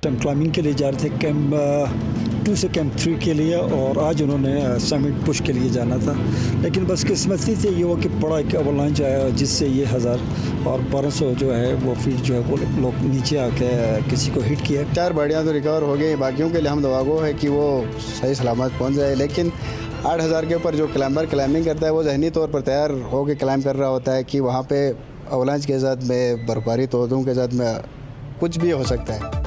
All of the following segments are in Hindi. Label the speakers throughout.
Speaker 1: टाइम क्लाइंबिंग के लिए जा रहे थे कैंप 2 से कैंप 3 के लिए, और आज उन्होंने समिट पुश के लिए जाना था। लेकिन बस किस्मती से ये हुआ कि बड़ा एक अवलांच आया जिससे ये 1000 और 1200 जो है वो फीट जो है वो लोग नीचे आके किसी को हिट किया।
Speaker 2: 4 गाड़ियाँ तो रिकवर हो गई, बाकियों के लिए हम दुआगो है कि वो सही सलामत पहुँच जाए। लेकिन 8000 के ऊपर जो क्लाइंबिंग करता है वो जहनी तौर पर तैयार होकर क्लाइंब कर रहा होता है कि वहाँ पे अवलांच के साथ में बर्फबारी तोदों के साथ में कुछ भी हो सकता है।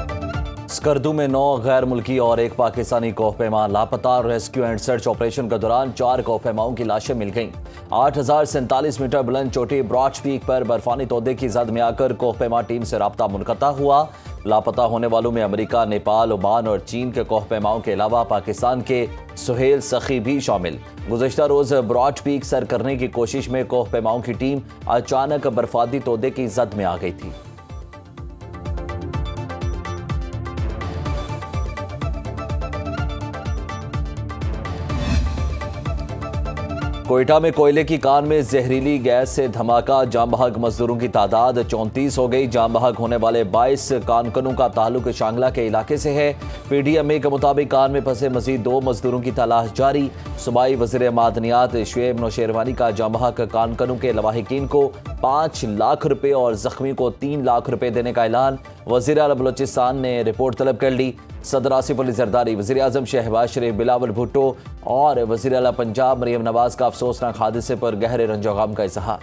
Speaker 3: स्कर्दू में 9 गैर मुल्की और 1 पाकिस्तानी कोहपेमा लापता। रेस्क्यू एंड सर्च ऑपरेशन के दौरान 4 कोहपेमाओं की लाशें मिल गईं। 8047 मीटर बुलंद चोटी ब्रॉच पीक पर बर्फानी तोदे की जद में आकर कोहपेमा टीम से राब्ता मुनक़ता हुआ। लापता होने वालों में अमेरिका, नेपाल, ओमान और चीन के कोहपेमाओं के अलावा पाकिस्तान के सुहेल सखी भी शामिल। गुज़श्ता रोज ब्रॉच पीक सर करने की कोशिश में कोहपेमाओं की टीम अचानक बर्फानी तोदे की जद में आ गई थी। कोयटा में कोयले की कान में जहरीली गैस से धमाका। जाम बहक मजदूरों की तादाद 34 हो गई। जाम बहक होने वाले 22 कानकनों का ताल्लुक शांगला के इलाके से है। PDMA के मुताबिक कान में फंसे मजीद 2 मजदूरों की तलाश जारी। सूबाई वज़ीर मादनियात शुएब नौशेरवानी का जाम बहक कानकनों के लवाहिकीन को 5 लाख रुपए और जख्मी को 3 लाख रुपए देने का ऐलान। वज़ीर आला बलोचिस्तान ने रिपोर्ट तलब कर ली। सदर आसिफ अली जरदारी, वज़ीर आज़म शहबाज शरीफ, बिलावल भुट्टो और वज़ीर आला पंजाब मरियम नवाज का अफसोसनाक हादसे पर गहरे रंजो गम का इजहार।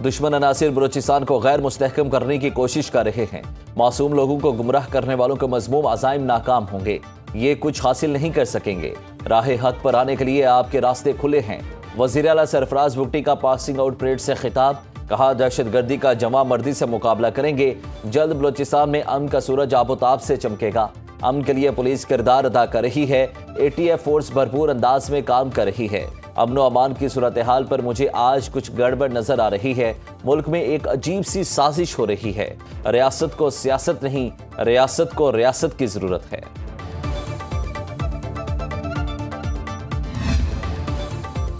Speaker 3: दुश्मन अनासिर बलूचिस्तान को गैर मुस्तहकम करने की कोशिश कर रहे हैं। मासूम लोगों को गुमराह करने वालों के मज़मूम अज़ाइम नाकाम होंगे। ये कुछ हासिल नहीं कर सकेंगे। राह हक पर आने के लिए आपके रास्ते खुले हैं। वज़ीर आला सरफराज भुट्टी का पासिंग आउट परेड से खिताब। कहा, दहशतगर्दी का जमा मर्दी से मुकाबला करेंगे। जल्द बलूचिस्तान में अमन का सूरज आबोताब से चमकेगा। अमन के लिए पुलिस किरदार अदा कर रही है। ATF फोर्स भरपूर अंदाज में काम कर रही है। अमन व अमान की सूरत हाल पर मुझे आज कुछ गड़बड़ नजर आ रही है। मुल्क में एक अजीब सी साजिश हो रही है। रियासत को सियासत नहीं, रियासत को रियासत की जरूरत है।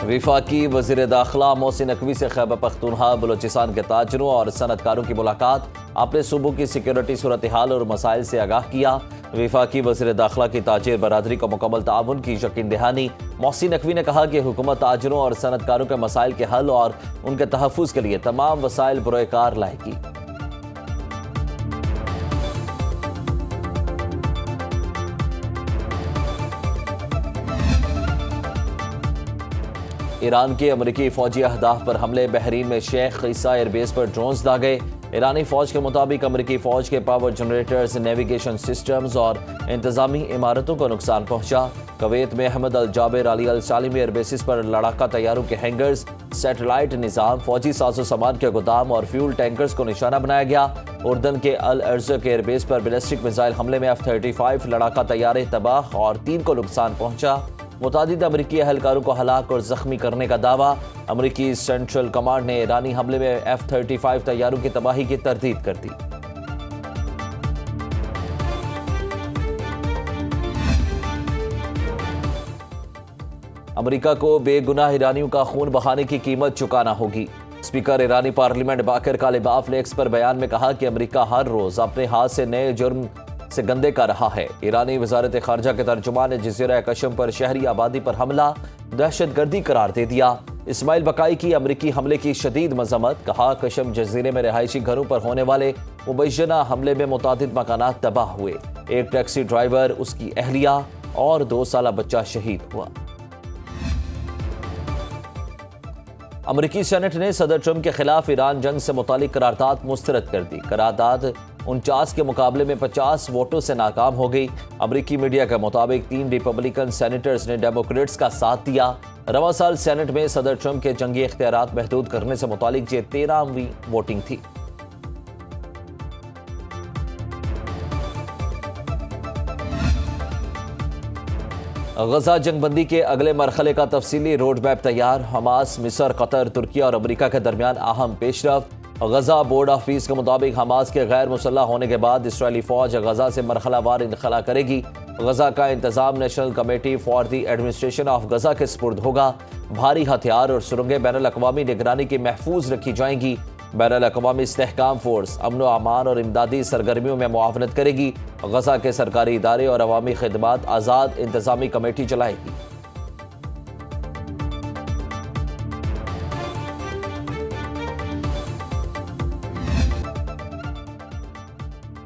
Speaker 3: वफाकी वज़ीर दाखिला मोहसिन नकवी से खैबर पख्तूनख्वा बलूचिस्तान के ताजरों और सनतकारों की मुलाकात। अपने सूबों की सिक्योरिटी सूरत हाल और मसाइल से आगाह किया। वफाकी वज़ीर दाखिला की ताजिर बरादरी को मुकम्मल ताउन की यकीन दहानी। मोहसिन नकवी ने कहा कि हुकूमत ताजरों और सनतकारों के मसाइल के हल और उनके तहफ़्फ़ुज़ के लिए तमाम वसाइल बरोकार लाएगी। ईरान के अमरीकी फौजी अहदाफ पर हमले। बहरीन में शेख ईसा एयरबेस पर ड्रोन्स दागे। ईरानी फौज के मुताबिक अमरीकी फौज के पावर जनरेटर्स, नेविगेशन सिस्टम्स और इंतजामी इमारतों को नुकसान पहुंचा। कुवैत में अहमद अल जाबिर अली अल सालिमी एयरबेसिस पर लड़ाका तैयारों के हैंगर्स, सैटेलाइट निज़ाम, फौजी साजो सामान के गोदाम और फ्यूल टैंकर्स को निशाना बनाया गया। उर्दन के अल अर्ज़ के एयरबेस पर बैलिस्टिक मिसाइल हमले में F-35 लड़ाका तैयारे तबाह और 3 को नुकसान पहुंचा। मुतादिद अमरीकी एहलकारों को हलाक और जख्मी करने का दावा। अमरीकी सेंट्रल कमांड ने ईरानी हमले में F-35 तैयारों की तबाही की तरदीद कर दी। अमरीका को बेगुनाह ईरानियों का खून बहाने की कीमत चुकाना होगी। स्पीकर ईरानी पार्लियामेंट बाकर कालिबाफ ने एक्स पर बयान में कहा कि अमरीका हर रोज अपने हाथ से नए जुर्म से गंदे कर रहा है। ईरानी वजारत खारजा के तर्जुमान ने जज़ीरा कशम पर शहरी आबादी पर हमला दहशतगर्दी करार दे दिया। इस्माइल बकाई की अमरीकी हमले की शदीद मजम्मत। कहा, कशम जजीरे में रिहायशी घरों पर होने वाले मुबैना हमले में मुतादिद मकानात तबाह हुए। एक टैक्सी ड्राइवर, उसकी अहलिया और 2 साला बच्चा शहीद हुआ। अमरीकी सेनेट ने सदर ट्रंप के खिलाफ ईरान जंग से मुतालिक करारदाद मुस्तरद कर दी। करारदाद 49 के मुकाबले में 50 वोटों से नाकाम हो गई। अमरीकी मीडिया के मुताबिक 3 रिपब्लिकन सेनेटर्स ने डेमोक्रेट्स का साथ दिया। रवा साल सेनेट में सदर ट्रंप के जंगी इख्तियारात महदूद करने से मुतालिक ये 13वीं वोटिंग थी। गजा जंगबंदी के अगले मरहले का तफसीली रोड मैप तैयार। हमास, मिस्र, कतर, तुर्की और अमरीका के दरमियान अहम पेशरफ्त। गजा बोर्ड ऑफ पीस के मुताबिक हमास के गैर मुसल्लह होने के बाद इसराइली फौज गजा से मरहलावार इनखला करेगी। गजा का इंतजाम National Committee for the Administration of Gaza के सुपुर्द होगा। भारी हथियार और सुरंगें बैनुल-अक़वामी निगरानी की महफूज रखी जाएंगी। बैनुल-अक़वामी इस्तेहकाम फोर्स अमन व अमान और इमदादी सरगर्मियों में मुआवनत करेगी। गजा के सरकारी इदारे और अवामी खिदमात आज़ाद इंतजामी कमेटी चलाएगी।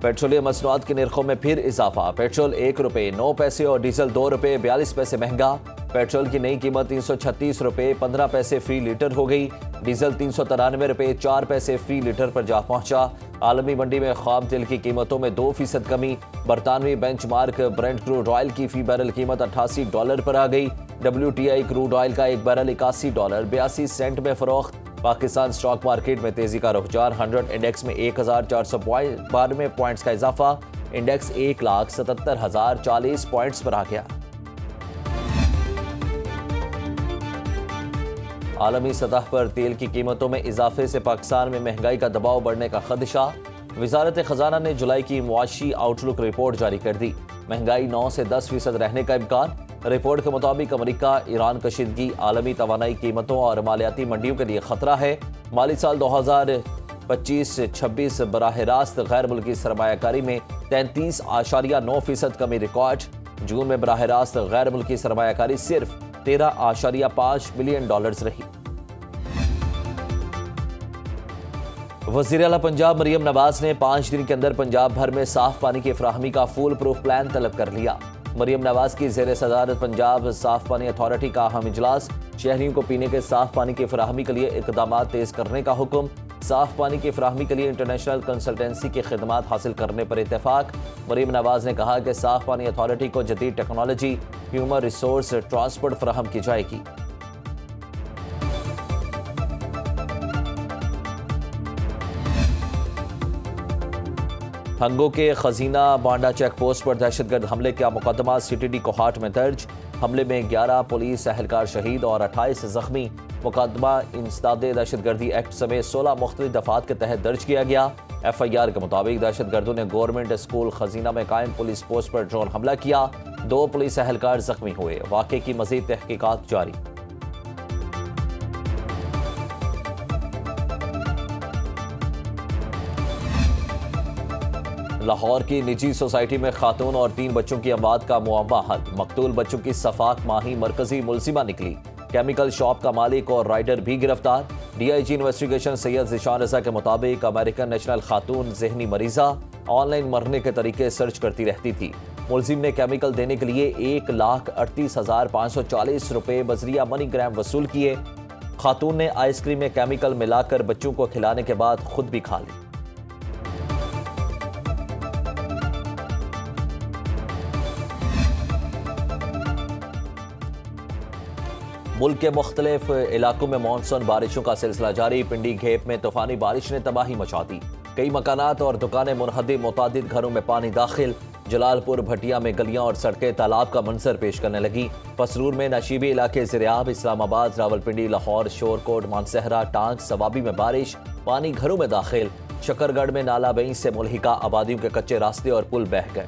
Speaker 3: पेट्रोलियम मसनूआत के निर्खों में फिर इजाफा। पेट्रोल 1 रुपये 9 पैसे और डीजल 2 रुपये 42 पैसे महंगा। पेट्रोल की नई कीमत 336 रुपये 15 पैसे फी लीटर हो गई। डीजल 393 रुपये 4 पैसे फी लीटर पर जा पहुंचा। आलमी मंडी में खाम तेल की कीमतों में 2% कमी। बरतानवी बेंचमार्क ब्रेंट क्रूड ऑयल की फी बैरल कीमत $88 पर आ गई। WTI क्रूड ऑयल का एक बैरल $81.82 में फरोख्त। पाकिस्तान स्टॉक मार्केट में तेजी का रुझान। 100 इंडेक्स में 1492 पॉइंट्स का इजाफा। इंडेक्स 1,77,040 पॉइंट्स पर आ गया। आलमी सतह पर तेल की कीमतों में इजाफे से पाकिस्तान में महंगाई का दबाव बढ़ने का खदशा। वजारत खजाना ने जुलाई की मुआशी आउटलुक रिपोर्ट जारी कर दी। महंगाई 9 से 10% रहने का इम्कान। रिपोर्ट के मुताबिक अमेरिका ईरान कशीदगी आलमी तवानाई कीमतों और मालियाती मंडियों के लिए खतरा है। माली साल 2025-26 बराह रास्त गैर मुल्की सरमायाकारी में 33.9% कमी रिकॉर्ड। जून में बराह रास्त गैर मुल्की सरमायाकारी सिर्फ $13.5 बिलियन रही। वज़ीर आला पंजाब मरियम नवाज ने 5 दिन के अंदर पंजाब भर में साफ पानी की फराहमी का फुल प्रूफ प्लान तलब कर लिया। मरियम नवाज की ज़ेर सदारत पंजाब साफ पानी अथॉरिटी का अहम इजलास। शहरियों को पीने के साफ पानी की फराहमी के लिए इकदामात तेज करने का हुक्म। साफ पानी की फराहमी के लिए इंटरनेशनल कंसल्टेंसी की खिदमात हासिल करने पर इत्तेफाक। मरियम नवाज ने कहा कि साफ पानी अथॉरिटी को जदीद टेक्नोलॉजी ह्यूमन रिसोर्स ट्रांसपोर्ट फराहम की जाएगी। हंगो के खजीना बांडा चेक पोस्ट पर दहशतगर्द हमले का मुकदमा CTD कोहाट में दर्ज। हमले में 11 पुलिस एहलकार शहीद और 28 जख्मी। मुकदमा इंसदाद दहशतगर्दी एक्ट समेत 16 मुख्तलिफ दफात के तहत दर्ज किया गया। FIR के मुताबिक दहशतगर्दों ने गवर्नमेंट स्कूल खजीना में कायम पुलिस पोस्ट पर ड्रोन हमला किया। 2 पुलिस एहलकार जख्मी हुए। वाक़े की मज़ीद तहकीकात जारी। लाहौर की निजी सोसाइटी में खातून और 3 बच्चों की अमवात का मुअव्वा हल। मकतूल बच्चों की सफाक माही मरकजी मुलजिमा निकली। केमिकल शॉप का मालिक और राइडर भी गिरफ्तार। DIG इन्वेस्टिगेशन सैयद ज़िशान रज़ा के मुताबिक अमेरिकन नेशनल खातून जहनी मरीजा ऑनलाइन मरने के तरीके सर्च करती रहती थी। मुलजिम ने केमिकल देने के लिए 1,38,540 रुपये बजरिया मनीग्राम वसूल किए। खातून ने आइसक्रीम में केमिकल मिलाकर बच्चों को खिलाने के बाद खुद भी खा ली। मुल्क के मुख्तलिफ इलाकों में मानसून बारिशों का सिलसिला जारी। पिंडी घेप में तूफानी बारिश ने तबाही मचा दी। कई मकानात और दुकानें मुनहदिम, मुतादिद घरों में पानी दाखिल। जलालपुर भटिया में गलियां और सड़कें तालाब का मंजर पेश करने लगी। पसरूर में नशीबी इलाके ज़िरियाब, इस्लामाबाद, रावलपिंडी, लाहौर, शोरकोट, मानसहरा, टांग, सवाबी में बारिश। पानी घरों में दाखिल। शकरगढ़ में नाला बई से मुल्हिका आबादियों के कच्चे रास्ते और पुल बह गए।